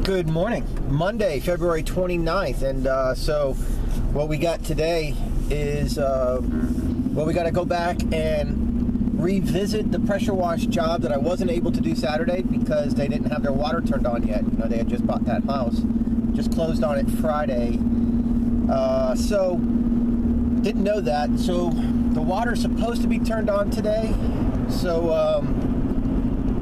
Good morning. Monday, February 29th, and so what we got today is, well, we got to go back and revisit the pressure wash job that I wasn't able to do Saturday because they didn't have their water turned on yet. You know, they had just bought that house, just closed on it Friday, so didn't know that. So the water's supposed to be turned on today, so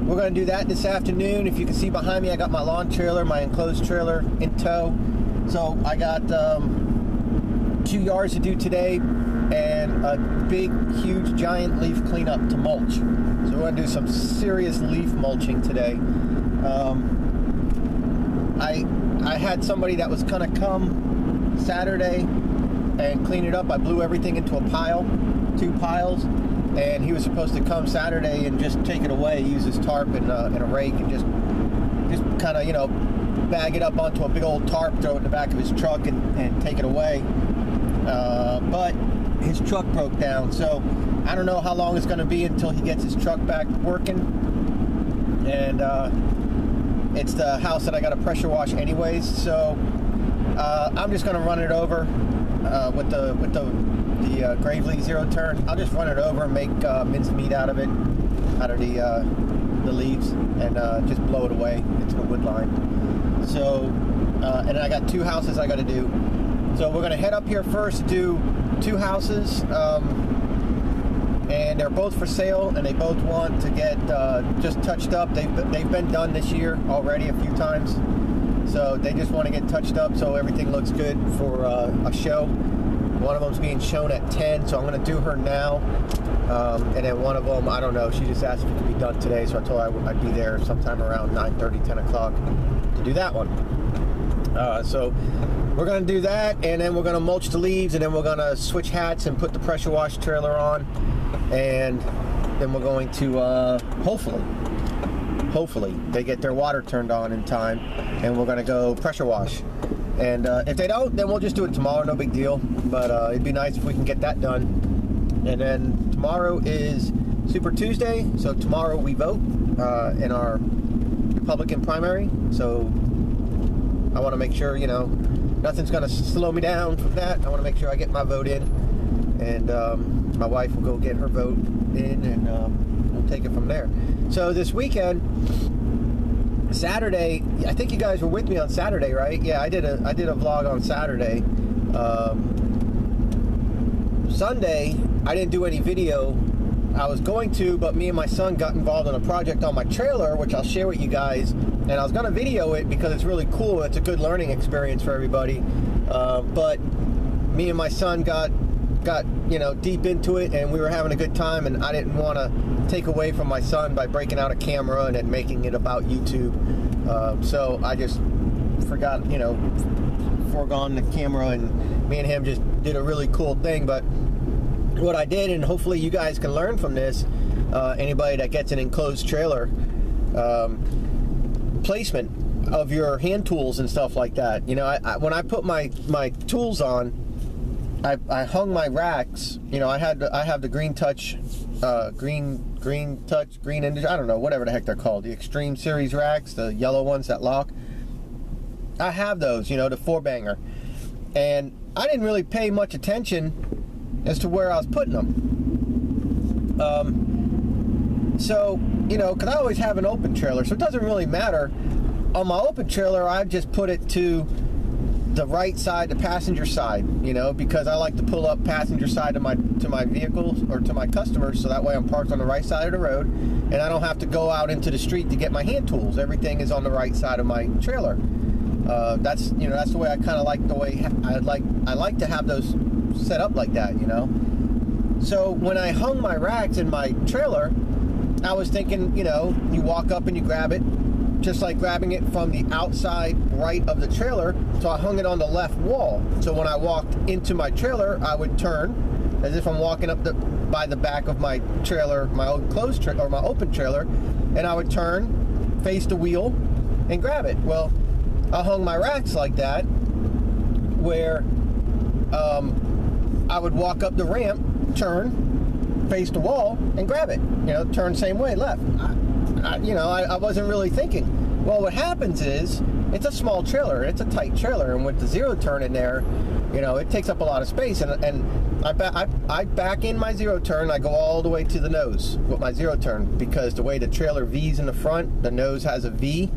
we're going to do that this afternoon. If you can see behind me, I got my lawn trailer, my enclosed trailer in tow. So I got 2 yards to do today and a big, huge, giant leaf cleanup to mulch. So we're going to do some serious leaf mulching today. I had somebody that was going to come Saturday and clean it up. I blew everything into a pile, 2 piles. And he was supposed to come Saturday and just take it away, use his tarp and a rake, and just kind of, you know, bag it up onto a big old tarp, throw it in the back of his truck, and take it away. But his truck broke down, so I don't know how long it's going to be until he gets his truck back working. And it's the house that I got to pressure wash anyways, so I'm just going to run it over with the Gravely zero turn. I'll just run it over and make minced meat out of it, out of the leaves, and just blow it away into the wood line. So, and I got 2 houses I got to do. So we're going to head up here first, do 2 houses, and they're both for sale, and they both want to get just touched up. They've been done this year already a few times, so they just want to get touched up so everything looks good for a show. One of them's being shown at 10, so I'm going to do her now. And then one of them, I don't know, she just asked if it could be done today, so I told her I'd be there sometime around 9:30, 10 o'clock to do that one. So we're going to do that, and then we're going to mulch the leaves, and then we're going to switch hats and put the pressure wash trailer on. And then we're going to, hopefully, they get their water turned on in time, and we're going to go pressure wash. And if they don't, then we'll just do it tomorrow, no big deal. But it'd be nice if we can get that done. And then tomorrow is Super Tuesday, so tomorrow we vote in our Republican primary. So I want to make sure, you know, nothing's going to slow me down from that. I want to make sure I get my vote in. And my wife will go get her vote in, and we'll take it from there. So this weekend, Saturday, I think you guys were with me on Saturday, right? Yeah, I did a vlog on Saturday. Sunday, I didn't do any video. I was going to, but me and my son got involved in a project on my trailer, which I'll share with you guys. And I was going to video it because it's really cool. It's a good learning experience for everybody. But me and my son got you know, deep into it, and we were having a good time, and I didn't want to take away from my son by breaking out a camera and then making it about YouTube. So I just forgot, you know, foregone the camera, and me and him just did a really cool thing. But what I did, and hopefully you guys can learn from this, anybody that gets an enclosed trailer, placement of your hand tools and stuff like that. You know, when I put my tools on, I hung my racks. You know, I have the Green Touch, Green Industry, I don't know, whatever the heck they're called, the Extreme Series racks, the yellow ones that lock. I have those, you know, the 4-banger, and I didn't really pay much attention as to where I was putting them. So, you know, because I always have an open trailer, so it doesn't really matter. On my open trailer, I just put it to the right side, the passenger side, you know, because I like to pull up passenger side to my vehicles or to my customers, so that way I'm parked on the right side of the road, and I don't have to go out into the street to get my hand tools. Everything is on the right side of my trailer. That's, you know, that's the way I kind of like the way I like to have those set up like that, you know. So when I hung my racks in my trailer, I was thinking, you know, you walk up and you grab it, just like grabbing it from the outside right of the trailer. So I hung it on the left wall. So when I walked into my trailer, I would turn as if I'm walking up by the back of my trailer, my enclosed trailer, or my open trailer, and I would turn, face the wheel, and grab it. Well, I hung my racks like that, where I would walk up the ramp, turn, face the wall, and grab it. You know, turn same way, left. I wasn't really thinking. Well, what happens is, it's a small trailer, it's a tight trailer, and with the zero turn in there, you know, it takes up a lot of space, and I back in my zero turn, I go all the way to the nose with my zero turn, because the way the trailer V's in the front, the nose has a V,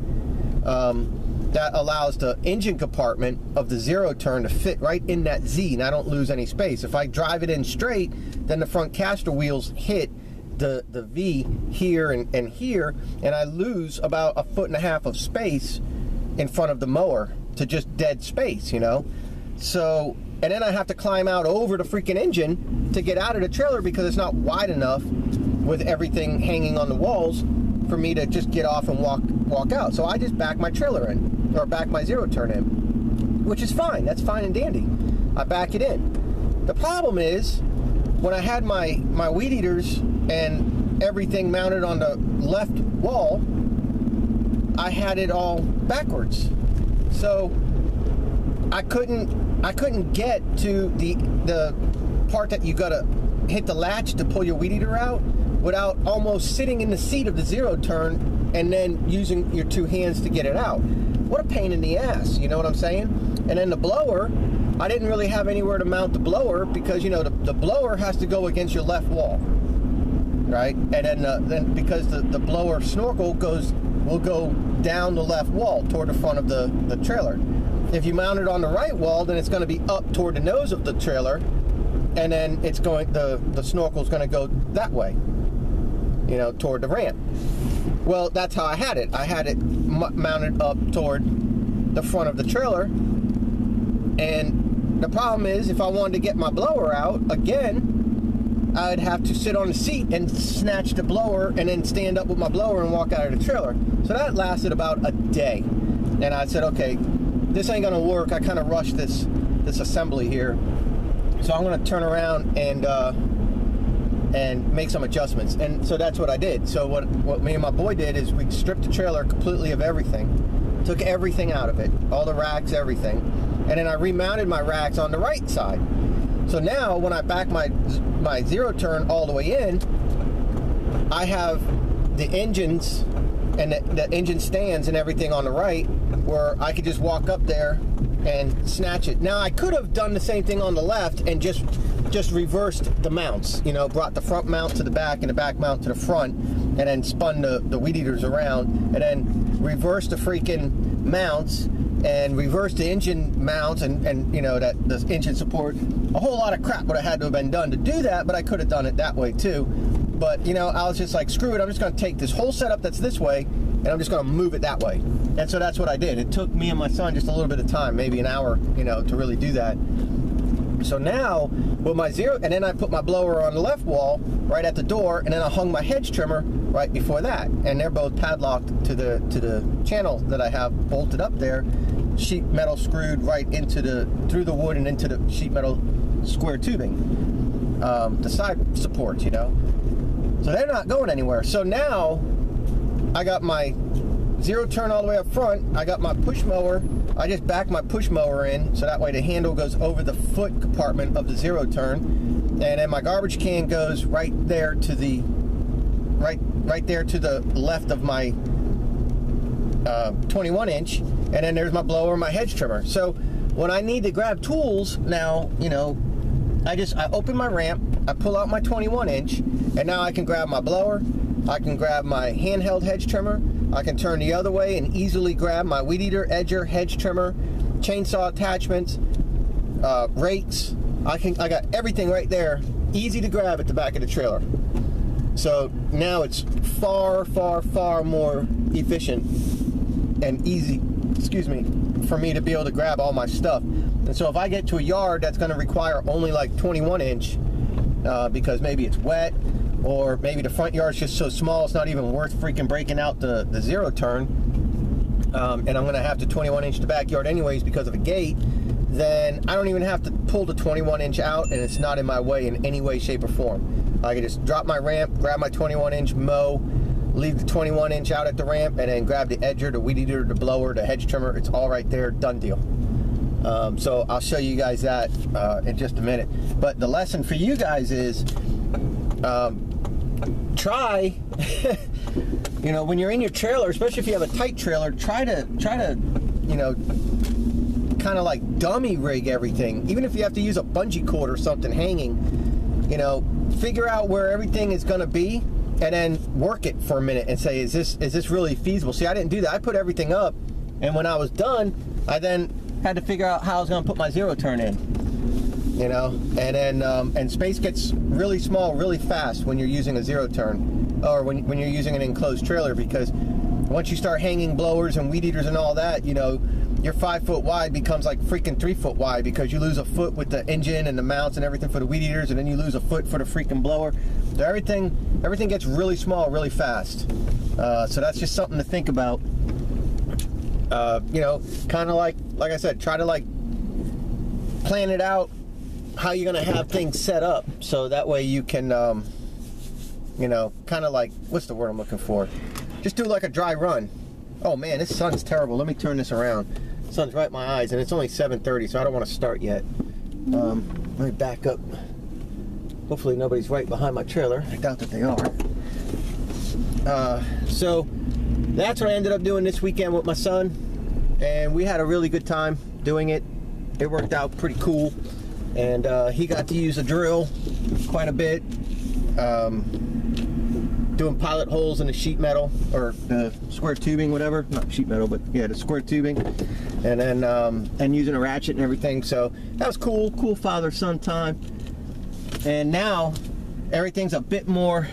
that allows the engine compartment of the zero turn to fit right in that Z, and I don't lose any space. If I drive it in straight, then the front caster wheels hit the V here and here, and I lose about 1.5 feet of space in front of the mower to just dead space, you know. So, and then I have to climb out over the freaking engine to get out of the trailer because it's not wide enough with everything hanging on the walls for me to just get off and walk out. So I just back my trailer in, or back my zero turn in, which is fine. That's fine and dandy. I back it in. The problem is, when I had my weed eaters and everything mounted on the left wall, I had it all backwards. So I couldn't get to the part that you gotta hit the latch to pull your weed eater out without almost sitting in the seat of the zero turn and then using your two hands to get it out. What a pain in the ass, you know what I'm saying? And then the blower, I didn't really have anywhere to mount the blower because, you know, the blower has to go against your left wall, right? And then because the blower snorkel will go down the left wall toward the front of the trailer. If you mount it on the right wall, then it's going to be up toward the nose of the trailer, and then it's going, the snorkel's going to go that way, you know, toward the ramp. Well, that's how I had it. I had it mounted up toward the front of the trailer, and the problem is, if I wanted to get my blower out again, I'd have to sit on the seat and snatch the blower and then stand up with my blower and walk out of the trailer. So that lasted about a day, and I said, okay, this ain't gonna work. I kind of rushed this assembly here, so I'm gonna turn around and make some adjustments. And so that's what I did. So what me and my boy did is we stripped the trailer completely of everything, took everything out of it, all the racks, everything, and then I remounted my racks on the right side. So now when I back my zero turn all the way in, I have the engines and the engine stands and everything on the right, where I could just walk up there and snatch it. Now I could have done the same thing on the left and just reversed the mounts, you know, brought the front mount to the back and the back mount to the front, and then spun the weed eaters around, and then reversed the freaking mounts and reversed the engine mounts, and you know, that the engine support. A whole lot of crap would have had to have been done to do that, but I could have done it that way too. But you know, I was just like, screw it, I'm just going to take this whole setup that's this way and I'm just going to move it that way. And so that's what I did. It took me and my son just a little bit of time, maybe an hour, you know, to really do that. So now with my zero, and then I put my blower on the left wall right at the door, and then I hung my hedge trimmer right before that, and they're both padlocked to the channel that I have bolted up there, sheet metal screwed right into through the wood and into the sheet metal square tubing, the side supports, you know. So they're not going anywhere. So now I got my zero turn all the way up front. I got my push mower. I just back my push mower in, so that way the handle goes over the foot compartment of the zero turn, and then my garbage can goes right there to the right there to the left of my 21 inch, and then there's my blower and my hedge trimmer. So when I need to grab tools now, you know, I open my ramp, I pull out my 21 inch, and now I can grab my blower, I can grab my handheld hedge trimmer, I can turn the other way and easily grab my weed eater, edger, hedge trimmer, chainsaw attachments, rakes. I got everything right there, easy to grab at the back of the trailer. So now it's far, far, far more efficient and easy, excuse me, for me to be able to grab all my stuff. And so if I get to a yard that's going to require only like 21 inch, because maybe it's wet, or maybe the front yard's just so small it's not even worth freaking breaking out the zero turn, and I'm going to have to 21 inch the backyard anyways because of a gate, then I don't even have to pull the 21 inch out, and it's not in my way in any way, shape, or form. I can just drop my ramp, grab my 21 inch mow, leave the 21 inch out at the ramp, and then grab the edger, the weed eater, the blower, the hedge trimmer. It's all right there, done deal. So I'll show you guys that in just a minute. But the lesson for you guys is, try you know, when you're in your trailer, especially if you have a tight trailer, try to, you know, kind of like dummy rig everything. Even if you have to use a bungee cord or something hanging, you know, figure out where everything is going to be, and then work it for a minute and say, is this really feasible? See, I didn't do that. I put everything up, and when I was done, I then had to figure out how I was going to put my zero turn in. You know, and then and space gets really small really fast when you're using a zero turn, or when you're using an enclosed trailer, because once you start hanging blowers and weed eaters and all that, you know, your 5 foot wide becomes like freaking 3 foot wide, because you lose a foot with the engine and the mounts and everything for the weed eaters, and then you lose a foot for the freaking blower. So everything gets really small really fast. So that's just something to think about. You know, kind of like I said, try to like plan it out how you're gonna have things set up, so that way you can you know, kind of like, what's the word I'm looking for, just do like a dry run. Oh man, this sun's terrible. Let me turn this around. The sun's right in my eyes, and it's only 7:30, so I don't want to start yet. Let me back up. Hopefully nobody's right behind my trailer. I doubt that they are. So that's what I ended up doing this weekend with my son, and we had a really good time doing it. It worked out pretty cool. And he got to use a drill quite a bit, doing pilot holes in the sheet metal, or the square tubing, whatever. Not sheet metal, but yeah, the square tubing. And then and using a ratchet and everything. So that was cool. Cool father-son time. And now everything's a bit more,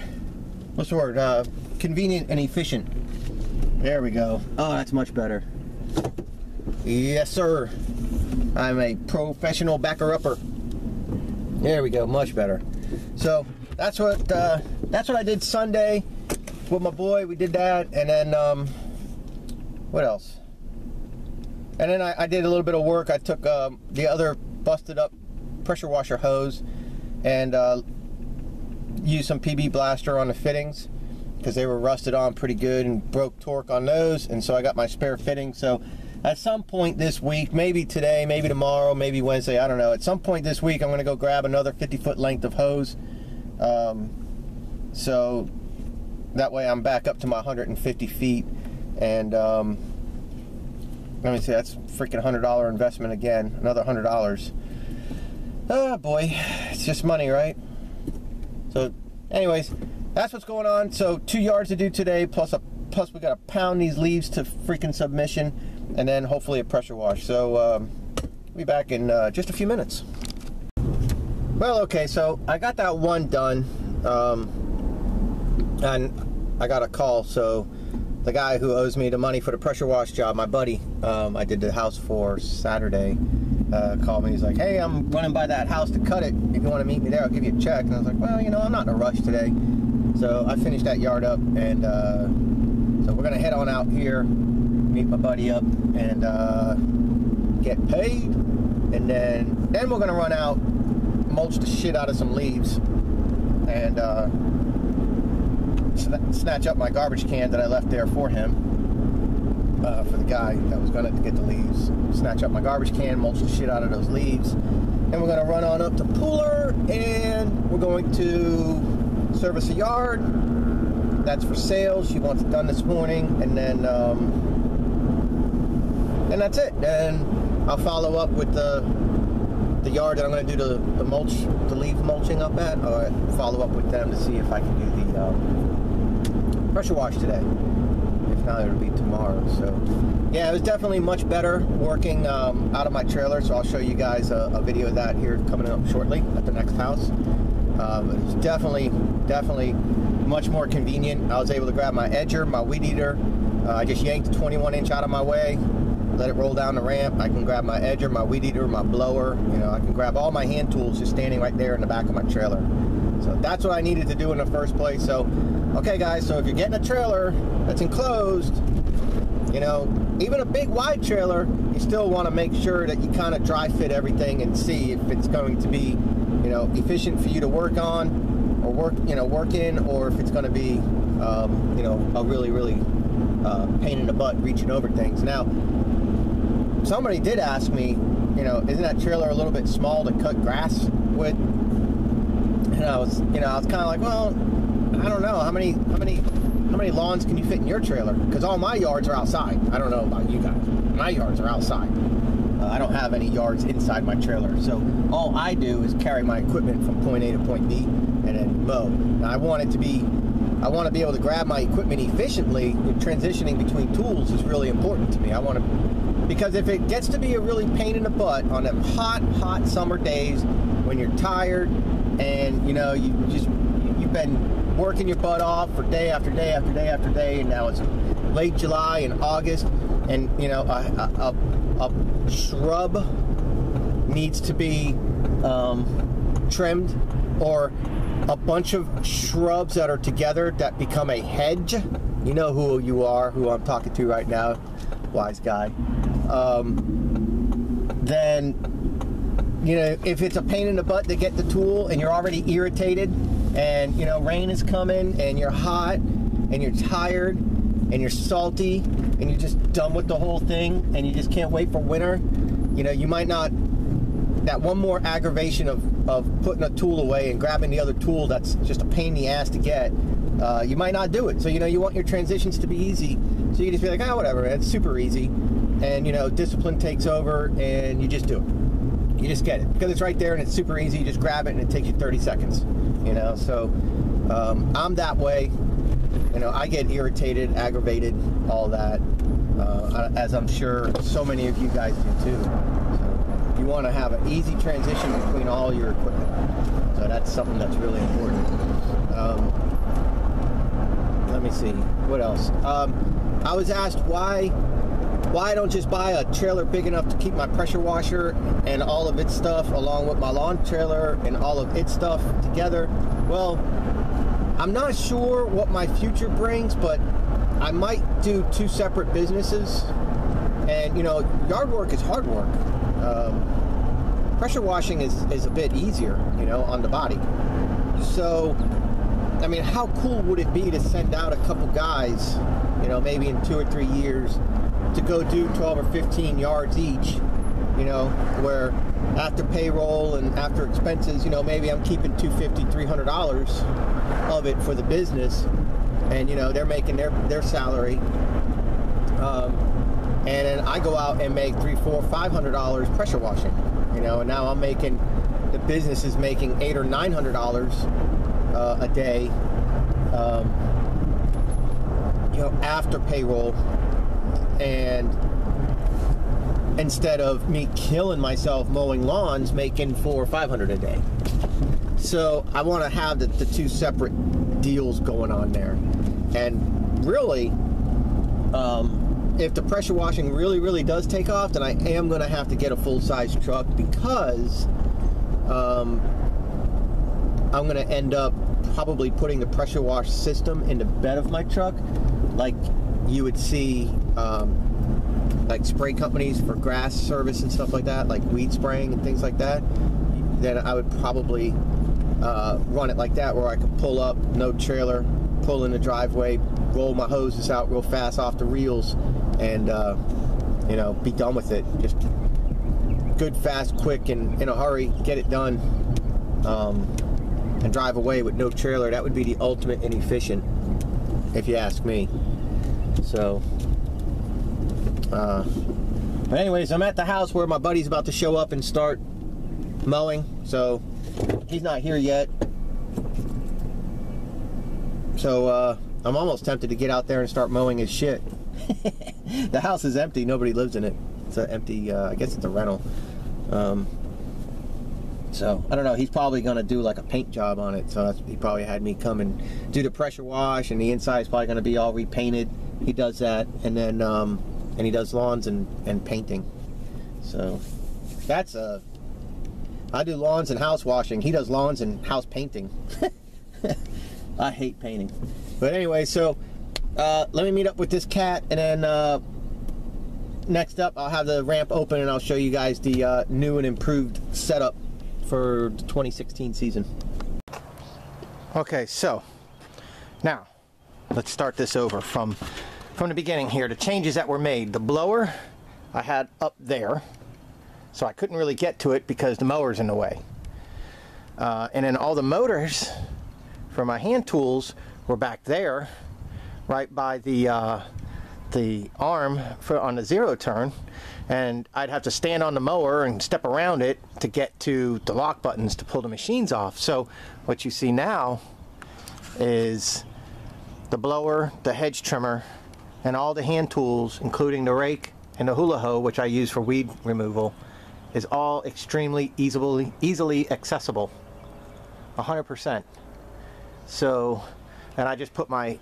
what's the word? Convenient and efficient. There we go. Oh, that's much better. Yes, sir. I'm a professional backer-upper. There we go, much better. So that's what I did Sunday with my boy. We did that, and then what else? And then I did a little bit of work. I took the other busted up pressure washer hose and used some PB blaster on the fittings, because they were rusted on pretty good and broke torque on those, and so I got my spare fitting. So at some point this week, maybe today, maybe tomorrow, maybe Wednesday, I don't know. At some point this week, I'm going to go grab another 50-foot length of hose. So that way I'm back up to my 150 feet. And let me see, that's freaking $100 investment again. Another $100. Oh boy, it's just money, right? So anyways, that's what's going on. So 2 yards to do today, plus we got to pound these leaves to freaking submission, and then hopefully a pressure wash. So we'll be back in just a few minutes. Well, okay, so I got that one done, and I got a call. So the guy who owes me the money for the pressure wash job, my buddy, I did the house for Saturday, called me. He's like, hey, I'm running by that house to cut it. If you want to meet me there, I'll give you a check. And I was like, well, you know, I'm not in a rush today. So I finished that yard up, and so we're gonna head on out here, meet my buddy up, and get paid, and then we're gonna run out, mulch the shit out of some leaves, and snatch up my garbage can that I left there for him, for the guy that was gonna get the leaves. Snatch up my garbage can, mulch the shit out of those leaves, and we're gonna run on up to Pooler, and we're going to service a yard that's for sale. She wants it done this morning, and then and that's it. And I'll follow up with the yard that I'm going to do the mulch, the leaf mulching up at. Or follow up with them to see if I can do the pressure wash today. If not, it'll be tomorrow. So yeah, it was definitely much better working out of my trailer. So I'll show you guys a video of that here coming up shortly at the next house. It's definitely much more convenient. I was able to grab my edger, my weed eater. I just yanked the 21-inch out of my way, let it roll down the ramp. I can grab my edger, my weed eater, my blower. You know, I can grab all my hand tools just standing right there in the back of my trailer. So that's what I needed to do in the first place. So, okay guys, so if you're getting a trailer that's enclosed, you know, even a big wide trailer, you still want to make sure that you kind of dry fit everything and see if it's going to be, you know, efficient for you to work on, or work in, or if it's going to be, you know, a really pain in the butt reaching over things. Now, somebody did ask me, you know, isn't that trailer a little bit small to cut grass with? And I was kind of like, well, I don't know how many how many lawns can you fit in your trailer? Because all my yards are outside. I don't know about you guys. My yards are outside. I don't have any yards inside my trailer. So all I do is carry my equipment from point A to point B and then mow. Now I want to be able to grab my equipment efficiently. Transitioning between tools is really important to me. Because if it gets to be a really pain in the butt on them hot summer days when you're tired and you know you've been working your butt off for day after day after day after day, and now it's late July and August, and you know a shrub needs to be trimmed, or a bunch of shrubs that are together that become a hedge. You know who you are, who I'm talking to right now, wise guy. Then, you know, if it's a pain in the butt to get the tool and you're already irritated and, you know, rain is coming and you're hot and you're tired and you're salty and you're just done with the whole thing and you just can't wait for winter, you know, you might not, that one more aggravation of putting a tool away and grabbing the other tool that's just a pain in the ass to get, you might not do it. So, you know, you want your transitions to be easy. So you just be like, oh, whatever, it's super easy. And, you know, discipline takes over and you just do it. You just get it. Because it's right there and it's super easy. You just grab it and it takes you 30 seconds. You know, so I'm that way. You know, I get irritated, aggravated, all that, as I'm sure so many of you guys do too. So you want to have an easy transition between all your equipment. So that's something that's really important. Let me see, what else? I was asked why I don't just buy a trailer big enough to keep my pressure washer and all of its stuff along with my lawn trailer and all of its stuff together. Well, I'm not sure what my future brings, but I might do two separate businesses. And, you know, yard work is hard work. Pressure washing is a bit easier, you know, on the body. So, I mean, how cool would it be to send out a couple guys, you know, maybe in 2 or 3 years, to go do 12 or 15 yards each, you know, where after payroll and after expenses, you know, maybe I'm keeping $250, $300 of it for the business, and, you know, they're making their salary, and then I go out and make $300, $400, $500 pressure washing, you know, and now I'm making, the business is making $800 or $900 a day, you know, after payroll. And instead of me killing myself mowing lawns, making $400 or $500 a day. So I want to have the two separate deals going on there. And really, if the pressure washing really does take off, then I am going to have to get a full-size truck, because I'm going to end up probably putting the pressure wash system in the bed of my truck, like you would see like spray companies for grass service and stuff like that, like weed spraying and things like that. Then I would probably run it like that, where I could pull up, no trailer, pull in the driveway, roll my hoses out real fast off the reels, and you know, be done with it. Just good, fast, quick, and in a hurry, get it done, and drive away with no trailer. That would be the ultimate and efficient, if you ask me. So, but anyways, I'm at the house where my buddy's about to show up and start mowing. So he's not here yet. So I'm almost tempted to get out there and start mowing his shit. The house is empty. Nobody lives in it. It's an empty, I guess it's a rental. So I don't know. He's probably going to do like a paint job on it. So he probably had me come and do the pressure wash, and the inside is probably going to be all repainted. He does that, and then and he does lawns and painting. So that's I do lawns and house washing. He does lawns and house painting. I hate painting. But anyway, so let me meet up with this cat, and then next up I'll have the ramp open and I'll show you guys the new and improved setup for the 2016 season. Okay, so now let's start this over from the beginning here. The changes that were made. The blower I had up there, so I couldn't really get to it because the mower's in the way. And then all the motors for my hand tools were back there, right by the arm on the zero turn, and I'd have to stand on the mower and step around it to get to the lock buttons to pull the machines off. So what you see now is the blower, the hedge trimmer, and all the hand tools, including the rake and the hula hoe, which I use for weed removal, is all extremely easily accessible, 100%. So, and I just put my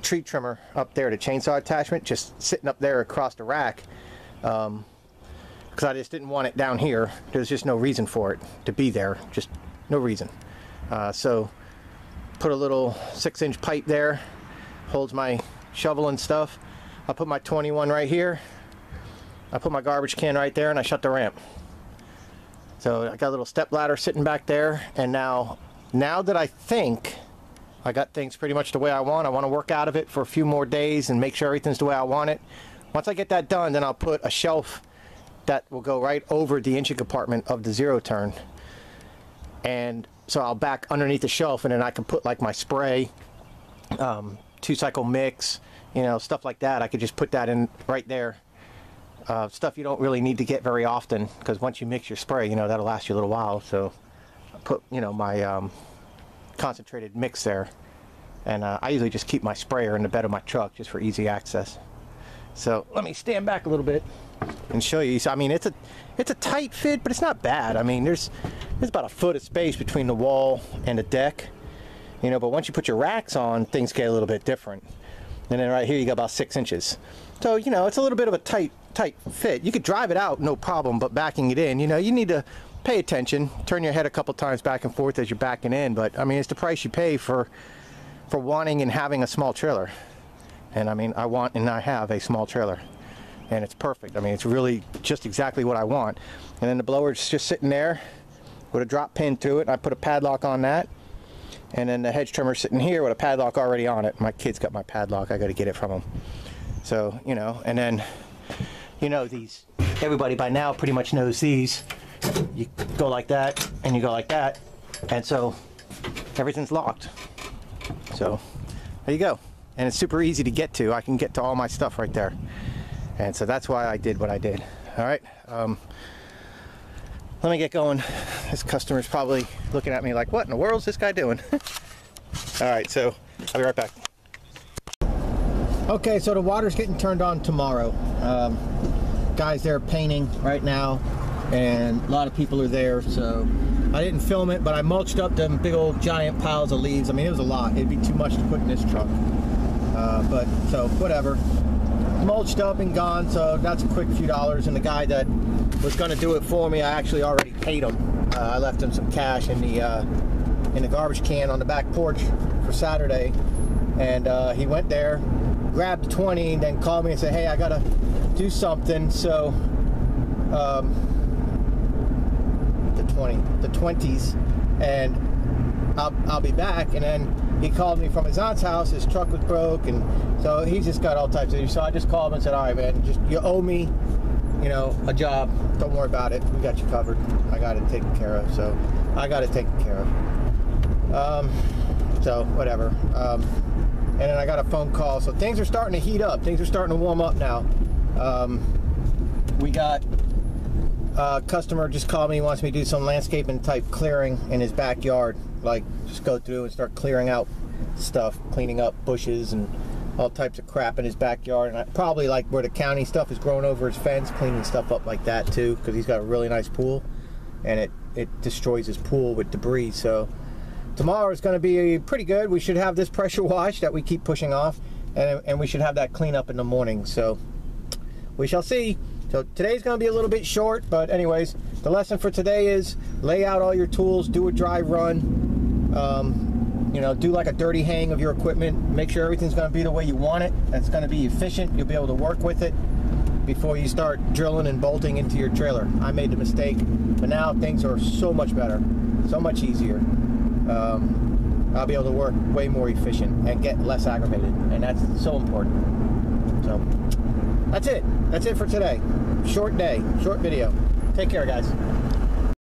tree trimmer up there, the chainsaw attachment, just sitting up there across the rack, because I just didn't want it down here. There's just no reason for it to be there, just no reason. So put a little 6-inch pipe there, holds my shovel and stuff. I'll put my 21 right here. I put my garbage can right there, and I shut the ramp. So I got a little step ladder sitting back there, and now that I think I got things pretty much the way I want to work out of it for a few more days and make sure everything's the way I want it. Once I get that done, then I'll put a shelf that will go right over the engine compartment of the zero turn. And so I'll back underneath the shelf, and then I can put like my spray, 2-cycle mix, you know, stuff like that. I could just put that in right there. Stuff you don't really need to get very often, because once you mix your spray, you know, that'll last you a little while. So I put, you know, my concentrated mix there, and I usually just keep my sprayer in the bed of my truck just for easy access. So let me stand back a little bit and show you. So, I mean, it's a tight fit, but it's not bad. I mean, there's about a foot of space between the wall and the deck, you know, but once you put your racks on, things get a little bit different. And then right here you got about 6 inches. So, you know, it's a little bit of a tight fit. You could drive it out, no problem, but backing it in, you know, you need to pay attention, turn your head a couple times back and forth as you're backing in. But I mean, it's the price you pay for wanting and having a small trailer. And I mean, I want and I have a small trailer, and it's perfect. I mean, it's really just exactly what I want. And then the blower's just sitting there with a drop pin through it. I put a padlock on that, and then the hedge trimmer sitting here with a padlock already on it. My kid's got my padlock. I got to get it from him. So, you know, and then, you know, these, everybody by now pretty much knows these. You go like that, and you go like that, and so everything's locked. So there you go. And it's super easy to get to. I can get to all my stuff right there. And so that's why I did what I did. All right. Let me get going. This customer's probably looking at me like, what in the world is this guy doing? All right, so I'll be right back. Okay, so the water's getting turned on tomorrow. Guys there painting right now, and a lot of people are there, so I didn't film it, but I mulched up them big old giant piles of leaves. I mean, it was a lot. It'd be too much to put in this truck. But so whatever, mulched up and gone, so that's a quick few dollars. And the guy that was going to do it for me, I actually already paid him. I left him some cash in the garbage can on the back porch for Saturday, and he went there, grabbed 20, and then called me and said, hey, I gotta do something. So the 20s, and I'll be back. And then he called me from his aunt's house. His truck was broke, and so he just got all types of issues. So I just called him and said, all right, man, just, you owe me, you know, a job. Don't worry about it. We got you covered. I got it taken care of. So I got it taken care of. So whatever. And then I got a phone call. So things are starting to heat up. Things are starting to warm up now. We got a customer just called me. He wants me to do some landscaping type clearing in his backyard. Like, just go through and start clearing out stuff, cleaning up bushes and all types of crap in his backyard. And probably like where the county stuff is growing over his fence, cleaning stuff up like that too, because he's got a really nice pool, and it destroys his pool with debris. So tomorrow is going to be pretty good. We should have this pressure wash that we keep pushing off, and we should have that cleanup in the morning. So we shall see. So today's going to be a little bit short, but anyways, the lesson for today is lay out all your tools, do a dry run, you know, do like a dirty hang of your equipment, make sure everything's going to be the way you want it. That's going to be efficient. You'll be able to work with it before you start drilling and bolting into your trailer. I made the mistake, but now things are so much better, so much easier. I'll be able to work way more efficient and get less aggravated, and that's so important. So that's it for today. Short day, short video. Take care, guys.